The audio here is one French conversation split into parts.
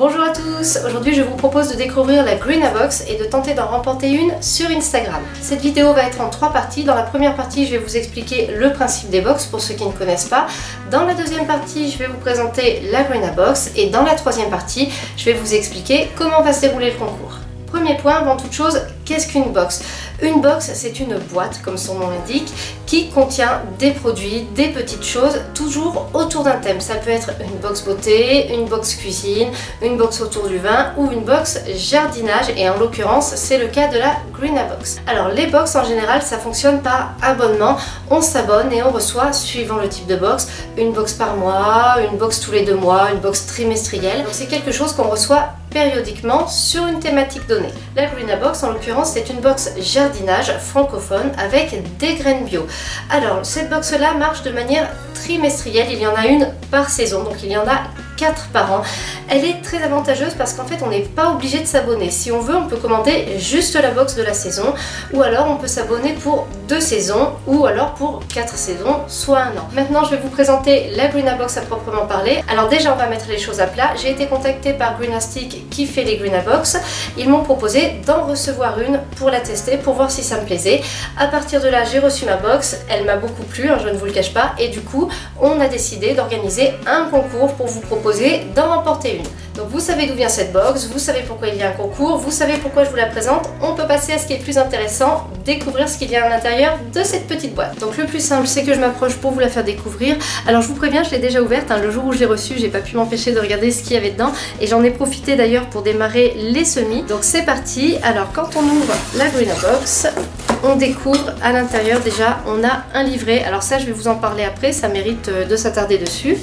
Bonjour à tous, aujourd'hui je vous propose de découvrir la Greenabox et de tenter d'en remporter une sur Instagram. Cette vidéo va être en 3 parties. Dans la première partie, je vais vous expliquer le principe des box pour ceux qui ne connaissent pas. Dans la deuxième partie, je vais vous présenter la Greenabox et dans la troisième partie, je vais vous expliquer comment va se dérouler le concours. Premier point, avant toute chose, qu'est-ce qu'une box? Une box, c'est une boîte, comme son nom l'indique, qui contient des produits, des petites choses, toujours autour d'un thème. Ça peut être une box beauté, une box cuisine, une box autour du vin ou une box jardinage. Et en l'occurrence, c'est le cas de la Greenabox. Alors les box, en général, ça fonctionne par abonnement. On s'abonne et on reçoit, suivant le type de box, une box par mois, une box tous les 2 mois, une box trimestrielle. Donc c'est quelque chose qu'on reçoit périodiquement sur une thématique donnée. La Greenabox, en l'occurrence, c'est une box jardinage francophone avec des graines bio. Alors, cette box-là marche de manière trimestrielle, il y en a une par saison, donc il y en a 4 par an. Elle est très avantageuse parce qu'en fait on n'est pas obligé de s'abonner. Si on veut, on peut commander juste la box de la saison, ou alors on peut s'abonner pour 2 saisons, ou alors pour 4 saisons, soit 1 an. Maintenant je vais vous présenter la Greenabox à proprement parler. Alors déjà on va mettre les choses à plat. J'ai été contactée par Greenastic qui fait les Greenabox. Ils m'ont proposé d'en recevoir une pour la tester, pour voir si ça me plaisait. À partir de là j'ai reçu ma box, elle m'a beaucoup plu, hein, je ne vous le cache pas, et du coup on a décidé d'organiser un concours pour vous proposer d'en remporter une. Donc vous savez d'où vient cette box, vous savez pourquoi il y a un concours, vous savez pourquoi je vous la présente. On peut passer à ce qui est le plus intéressant, découvrir ce qu'il y a à l'intérieur de cette petite boîte. Donc le plus simple, c'est que je m'approche pour vous la faire découvrir. Alors je vous préviens, je l'ai déjà ouverte, hein, le jour où je l'ai reçue, j'ai pas pu m'empêcher de regarder ce qu'il y avait dedans, et j'en ai profité d'ailleurs pour démarrer les semis. Donc c'est parti. Alors quand on ouvre la Greenabox, on découvre à l'intérieur déjà, on a un livret. Alors ça je vais vous en parler après, ça mérite de s'attarder dessus.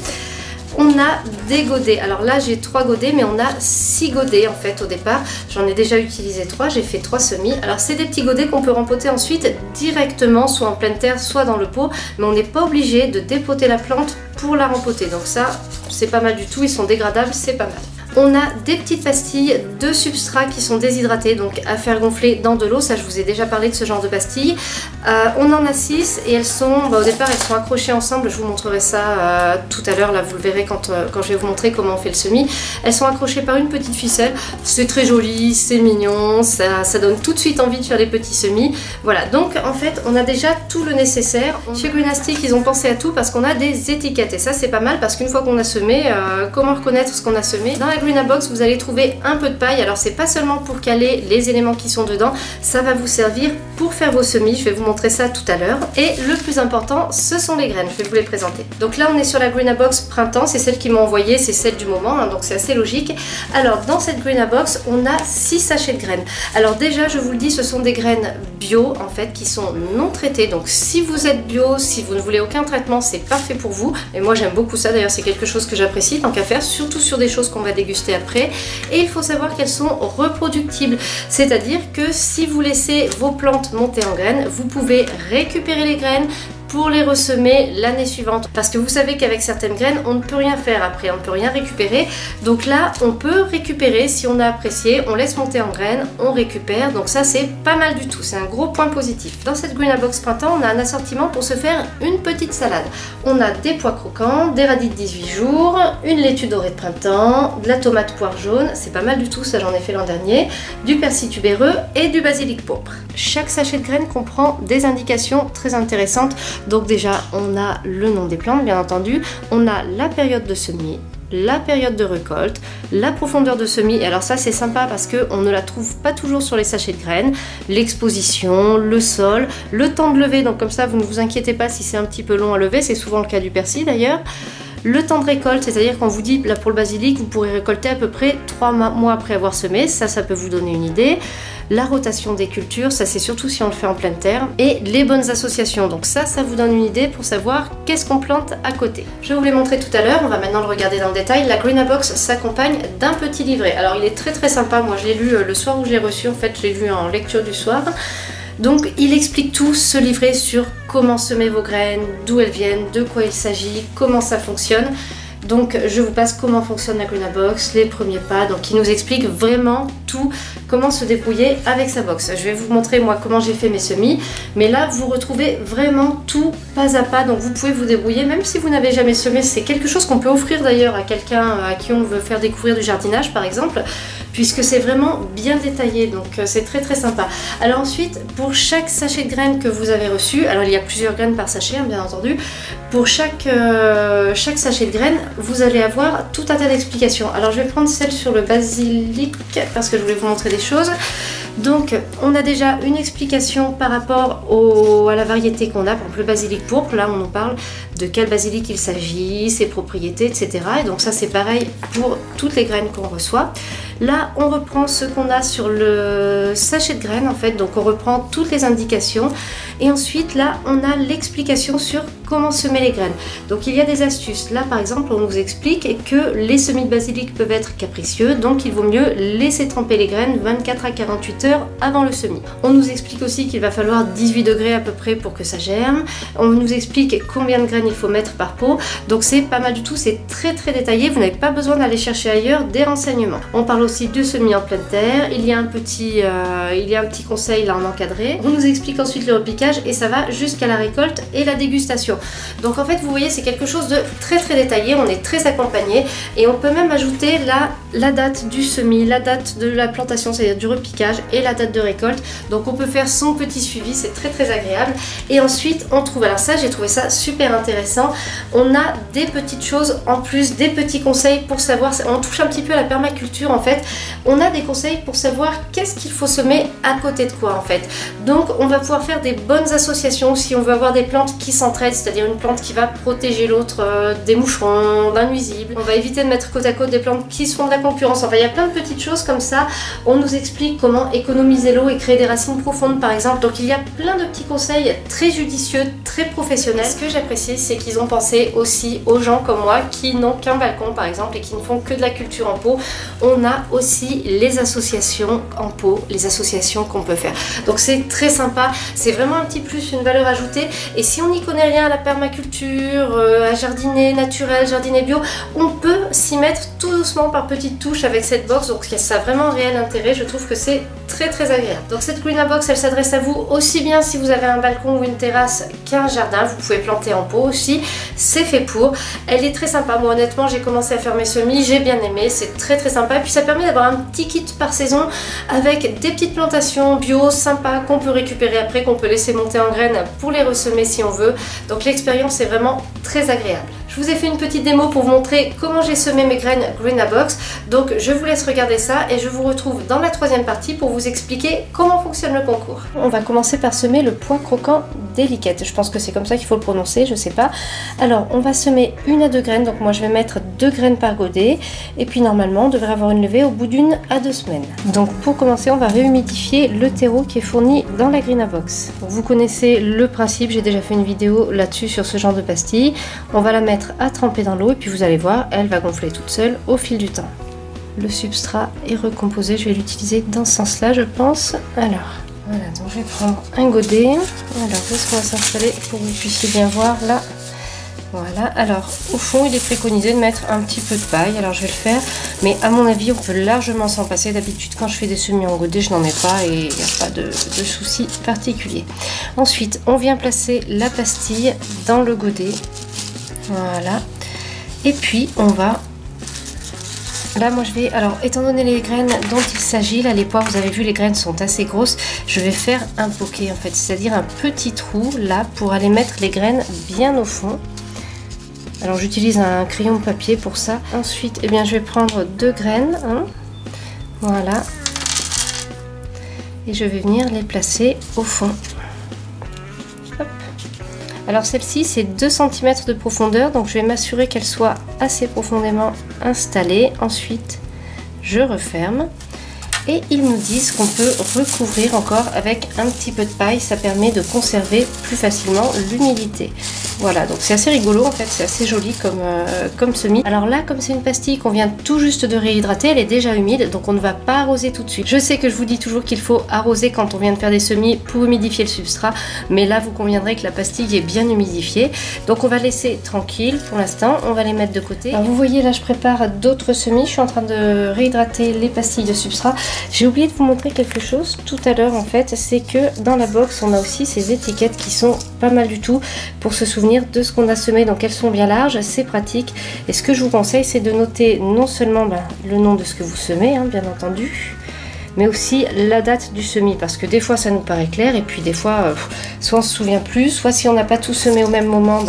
On a des godets. Alors là j'ai 3 godets, mais on a 6 godets en fait au départ. J'en ai déjà utilisé 3, j'ai fait 3 semis. Alors c'est des petits godets qu'on peut rempoter ensuite directement, soit en pleine terre, soit dans le pot. Mais on n'est pas obligé de dépoter la plante pour la rempoter. Donc ça c'est pas mal du tout, ils sont dégradables, c'est pas mal. On a des petites pastilles de substrat qui sont déshydratées, donc à faire gonfler dans de l'eau. Ça, je vous ai déjà parlé de ce genre de pastilles. On en a 6 et elles sont, au départ, elles sont accrochées ensemble. Je vous montrerai ça tout à l'heure. Là, vous le verrez quand je vais vous montrer comment on fait le semis. Elles sont accrochées par une petite ficelle. C'est très joli, c'est mignon. Ça donne tout de suite envie de faire les petits semis. Voilà, donc en fait, on a déjà tout le nécessaire. Chez Greenastic, ils ont pensé à tout parce qu'on a des étiquettes. Et ça, c'est pas mal parce qu'une fois qu'on a semé, comment reconnaître ce qu'on a semé? Dans la Greenabox, vous allez trouver un peu de paille. Alors c'est pas seulement pour caler les éléments qui sont dedans, ça va vous servir pour faire vos semis. Je vais vous montrer ça tout à l'heure. Et le plus important, ce sont les graines. Je vais vous les présenter. Donc là, on est sur la Greenabox printemps. C'est celle qui m'a envoyé, c'est celle du moment, hein, donc c'est assez logique. Alors dans cette Greenabox, on a 6 sachets de graines. Alors déjà, je vous le dis, ce sont des graines bio en fait, qui sont non traitées. Donc si vous êtes bio, si vous ne voulez aucun traitement, c'est parfait pour vous. Et moi, j'aime beaucoup ça. D'ailleurs, c'est quelque chose que j'apprécie tant qu'à faire, surtout sur des choses qu'on va déguster après. Et il faut savoir qu'elles sont reproductibles, c'est-à-dire que si vous laissez vos plantes monter en graines, vous pouvez récupérer les graines pour les ressemer l'année suivante. Parce que vous savez qu'avec certaines graines, on ne peut rien faire après, on ne peut rien récupérer. Donc là, on peut récupérer si on a apprécié, on laisse monter en graines, on récupère. Donc ça, c'est pas mal du tout, c'est un gros point positif. Dans cette Greenabox printemps, on a un assortiment pour se faire une petite salade. On a des pois croquants, des radis de 18 jours, une laitue dorée de printemps, de la tomate poire jaune, c'est pas mal du tout, ça j'en ai fait l'an dernier, du persil tubéreux et du basilic pourpre. Chaque sachet de graines comprend des indications très intéressantes. Donc déjà, on a le nom des plantes, bien entendu, on a la période de semis, la période de récolte, la profondeur de semis, et alors ça c'est sympa parce qu'on ne la trouve pas toujours sur les sachets de graines, l'exposition, le sol, le temps de lever, donc comme ça vous ne vous inquiétez pas si c'est un petit peu long à lever, c'est souvent le cas du persil d'ailleurs. Le temps de récolte, c'est-à-dire qu'on vous dit, là pour le basilic, vous pourrez récolter à peu près 3 mois après avoir semé, ça peut vous donner une idée. La rotation des cultures, ça c'est surtout si on le fait en pleine terre. Et les bonnes associations, donc ça vous donne une idée pour savoir qu'est-ce qu'on plante à côté. Je vous l'ai montré tout à l'heure, on va maintenant le regarder dans le détail. La Greenabox s'accompagne d'un petit livret. Alors il est très sympa, moi je l'ai lu le soir où je l'ai reçu, en fait je l'ai lu en lecture du soir. Donc il explique tout, ce livret, sur comment semer vos graines, d'où elles viennent, de quoi il s'agit, comment ça fonctionne. Donc je vous passe comment fonctionne la Greenabox, les premiers pas, donc il nous explique vraiment tout, comment se débrouiller avec sa box. Je vais vous montrer moi comment j'ai fait mes semis, mais là vous retrouvez vraiment tout pas à pas, donc vous pouvez vous débrouiller même si vous n'avez jamais semé. C'est quelque chose qu'on peut offrir d'ailleurs à quelqu'un à qui on veut faire découvrir du jardinage par exemple, puisque c'est vraiment bien détaillé, donc c'est très très sympa. Alors ensuite, pour chaque sachet de graines que vous avez reçu, alors il y a plusieurs graines par sachet hein, bien entendu, pour chaque sachet de graines, vous allez avoir tout un tas d'explications. Alors je vais prendre celle sur le basilic parce que je voulais vous montrer des choses. Donc on a déjà une explication par rapport à la variété qu'on a, par exemple le basilic pourpre, là on nous parle de quel basilic il s'agit, ses propriétés, etc. Et donc ça c'est pareil pour toutes les graines qu'on reçoit. Là on reprend ce qu'on a sur le sachet de graines en fait, donc on reprend toutes les indications. Et ensuite là on a l'explication sur comment semer les graines. Donc il y a des astuces. Là par exemple on nous explique que les semis de basilic peuvent être capricieux, donc il vaut mieux laisser tremper les graines 24 à 48 heures avant le semis. On nous explique aussi qu'il va falloir 18 degrés à peu près pour que ça germe. On nous explique combien de graines il faut mettre par pot. Donc c'est pas mal du tout, c'est très très détaillé. Vous n'avez pas besoin d'aller chercher ailleurs des renseignements. On parle aussi de semis en pleine terre. Il y a un petit conseil là en encadré. On nous explique ensuite le repiquage et ça va jusqu'à la récolte et la dégustation. Donc en fait vous voyez c'est quelque chose de très très détaillé. On est très accompagné et on peut même ajouter la date du semis, la date de la plantation, c'est-à-dire du repiquage et la date de récolte. Donc on peut faire son petit suivi, c'est très très agréable. Et ensuite on trouve, alors ça j'ai trouvé ça super intéressant, on a des petites choses en plus, des petits conseils pour savoir, on touche un petit peu à la permaculture en fait, on a des conseils pour savoir qu'est-ce qu'il faut semer à côté de quoi en fait. Donc on va pouvoir faire des bonnes associations si on veut avoir des plantes qui s'entraident, c'est-à-dire une plante qui va protéger l'autre des moucherons, d'un nuisible. On va éviter de mettre côte à côte des plantes qui se font de la concurrence. Enfin il y a plein de petites choses comme ça. On nous explique comment économiser l'eau et créer des racines profondes par exemple. Donc il y a plein de petits conseils très judicieux, très professionnels. Ce que j'apprécie c'est qu'ils ont pensé aussi aux gens comme moi qui n'ont qu'un balcon par exemple et qui ne font que de la culture en pot. On a aussi les associations en pot, les associations qu'on peut faire. Donc c'est très sympa, c'est vraiment un petit plus, une valeur ajoutée. Et si on n'y connaît rien à la permaculture, à jardiner naturel, jardiner bio, on peut s'y mettre tout doucement par petites touches avec cette box. Donc ça a vraiment un réel intérêt, je trouve que c'est très très agréable. Donc cette Greenabox elle s'adresse à vous aussi bien si vous avez un balcon ou une terrasse qu'un jardin. Vous pouvez planter en pot aussi, c'est fait pour. Elle est très sympa, moi honnêtement j'ai commencé à faire mes semis, j'ai bien aimé, c'est très très sympa. Et puis ça permet d'avoir un petit kit par saison avec des petites plantations bio sympas qu'on peut récupérer après, qu'on peut laisser monter en graines pour les ressemer si on veut. Donc l'expérience est vraiment très agréable. Je vous ai fait une petite démo pour vous montrer comment j'ai semé mes graines Greenabox. Donc je vous laisse regarder ça et je vous retrouve dans la troisième partie pour vous expliquer comment fonctionne le concours. On va commencer par semer le pois croquant délicate. Je pense que c'est comme ça qu'il faut le prononcer, je sais pas. Alors on va semer 1 à 2 graines. Donc moi je vais mettre 2 graines par godet. Et puis normalement on devrait avoir une levée au bout d'1 à 2 semaines. Donc pour commencer on va réhumidifier le terreau qui est fourni dans la Greenabox. Vous connaissez le principe, j'ai déjà fait une vidéo là-dessus sur ce genre de pastille. On va la mettre à tremper dans l'eau et puis vous allez voir, elle va gonfler toute seule au fil du temps. Le substrat est recomposé, je vais l'utiliser dans ce sens-là je pense. Alors, voilà, donc je vais prendre un godet. Alors, où est-ce qu'on va s'installer pour que vous puissiez bien voir là. Voilà, alors au fond il est préconisé de mettre un petit peu de paille, alors je vais le faire, mais à mon avis on peut largement s'en passer. D'habitude quand je fais des semis en godet je n'en ai pas et il n'y a pas de souci particulier. Ensuite on vient placer la pastille dans le godet, voilà, et puis on va... Là moi je vais, alors étant donné les graines dont il s'agit, là les pois vous avez vu les graines sont assez grosses, je vais faire un poké en fait, c'est-à-dire un petit trou là pour aller mettre les graines bien au fond. Alors j'utilise un crayon de papier pour ça. Ensuite, eh bien, je vais prendre 2 graines, hein, voilà, et je vais venir les placer au fond. Hop. Alors celle-ci c'est 2 cm de profondeur, donc je vais m'assurer qu'elle soit assez profondément installée. Ensuite, je referme Et ils nous disent qu'on peut recouvrir encore avec un petit peu de paille, ça permet de conserver plus facilement l'humidité. Voilà, donc c'est assez rigolo en fait, c'est assez joli comme semis. Alors là, comme c'est une pastille qu'on vient tout juste de réhydrater, elle est déjà humide, donc on ne va pas arroser tout de suite. Je sais que je vous dis toujours qu'il faut arroser quand on vient de faire des semis pour humidifier le substrat, mais là vous conviendrez que la pastille est bien humidifiée. Donc on va laisser tranquille pour l'instant, on va les mettre de côté. Alors vous voyez là, je prépare d'autres semis, je suis en train de réhydrater les pastilles de substrat. J'ai oublié de vous montrer quelque chose tout à l'heure en fait, c'est que dans la box on a aussi ces étiquettes qui sont pas mal du tout pour se souvenir de ce qu'on a semé, donc elles sont bien larges, c'est pratique. Et ce que je vous conseille, c'est de noter non seulement le nom de ce que vous semez, hein, bien entendu, mais aussi la date du semis, parce que des fois ça nous paraît clair et puis des fois soit on se souvient plus, soit si on n'a pas tout semé au même moment,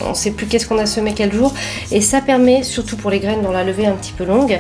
on ne sait plus qu'est-ce qu'on a semé quel jour, et ça permet, surtout pour les graines dont la levée est un petit peu longue,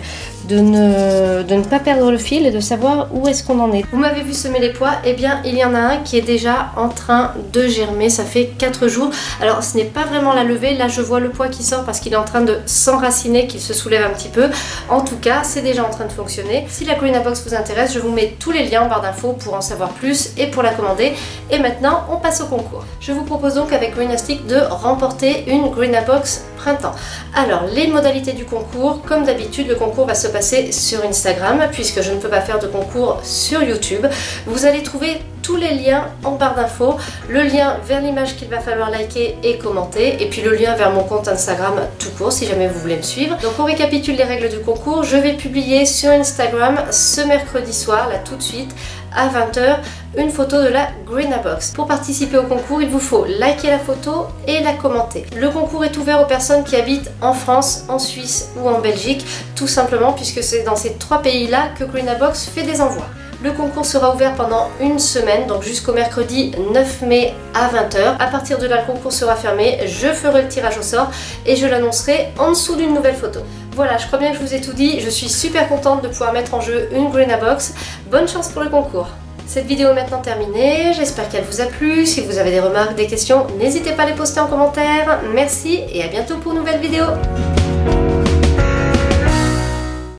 de ne pas perdre le fil et de savoir où est-ce qu'on en est. Vous m'avez vu semer les pois, et bien il y en a un qui est déjà en train de germer, ça fait 4 jours. Alors ce n'est pas vraiment la levée, là je vois le pois qui sort parce qu'il est en train de s'enraciner, qu'il se soulève un petit peu. En tout cas, c'est déjà en train de fonctionner. Si la Greenabox vous intéresse, je vous mets tous les liens en barre d'infos pour en savoir plus et pour la commander. Et maintenant, on passe au concours. Je vous propose donc avec Greenastic de remporter une Greenabox printemps. Alors, les modalités du concours, comme d'habitude, le concours va se passer sur Instagram, puisque je ne peux pas faire de concours sur YouTube. Vous allez trouver tous les liens en barre d'infos, le lien vers l'image qu'il va falloir liker et commenter, et puis le lien vers mon compte Instagram tout court si jamais vous voulez me suivre. Donc on récapitule les règles du concours. Je vais publier sur Instagram ce mercredi soir, là tout de suite, à 20 h, une photo de la Greenabox. Pour participer au concours, il vous faut liker la photo et la commenter. Le concours est ouvert aux personnes qui habitent en France, en Suisse ou en Belgique, tout simplement puisque c'est dans ces 3 pays-là que Greenabox fait des envois. Le concours sera ouvert pendant une semaine, donc jusqu'au mercredi 9 mai à 20 h. À partir de là, le concours sera fermé, je ferai le tirage au sort et je l'annoncerai en dessous d'une nouvelle photo. Voilà, je crois bien que je vous ai tout dit, je suis super contente de pouvoir mettre en jeu une Greenabox. Bonne chance pour le concours. Cette vidéo est maintenant terminée, j'espère qu'elle vous a plu. Si vous avez des remarques, des questions, n'hésitez pas à les poster en commentaire. Merci et à bientôt pour une nouvelle vidéo.